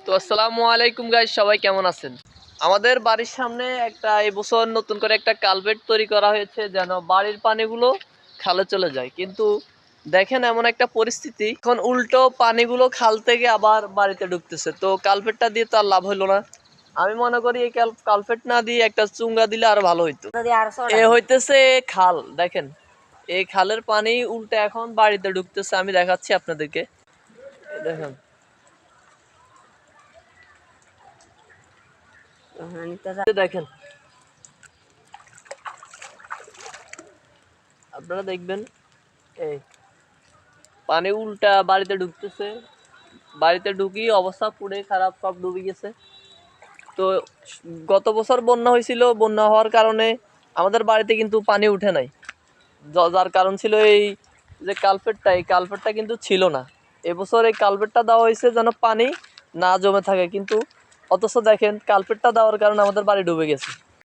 তো আসসালামু আলাইকুম গাইস, সবাই কেমন আছেন? আমাদের বাড়ির সামনে একটা এবছর নতুন করে একটা কালভার্ট তৈরি করা হয়েছে যেন বাড়ির পানিগুলো খালে চলে যায়, কিন্তু দেখেন এমন একটা পরিস্থিতি, এখন উল্টো পানিগুলো খাল থেকে আবার বাড়িতে ঢুকতেছে। তো কালভার্টটা দিয়ে তো আর লাভ হইলো না। আমি মনে করি এই কালভার্ট না দিয়ে একটা চুঙ্গা দিলে আরো ভালো হইতো। এ হইতেছে খাল, দেখেন এই খালের পানি উল্টে এখন বাড়িতে ঢুকতেছে। আমি দেখাচ্ছি আপনাদেরকে, দেখেন দেখেন আপনারা দেখবেন এই পানি উল্টা বাড়িতে ঢুকতেছে। বাড়িতে ঢুকি অবস্থা পুরো খারাপ, সব ডুবে গেছে। তো গত বছর বন্যা হয়েছিল, বন্যা হওয়ার কারণে আমাদের বাড়িতে কিন্তু পানি উঠে নাই। যার কারণ ছিল এই যে কালভার্টটা, এই কালভার্টটা কিন্তু ছিল না। এবছর এই কালভার্টটা দেওয়া হয়েছে যেন পানি না জমে থাকে, কিন্তু অথচ দেখেন কালভার্টটা দেওয়ার কারণে আমাদের বাড়ি ডুবে গেছে।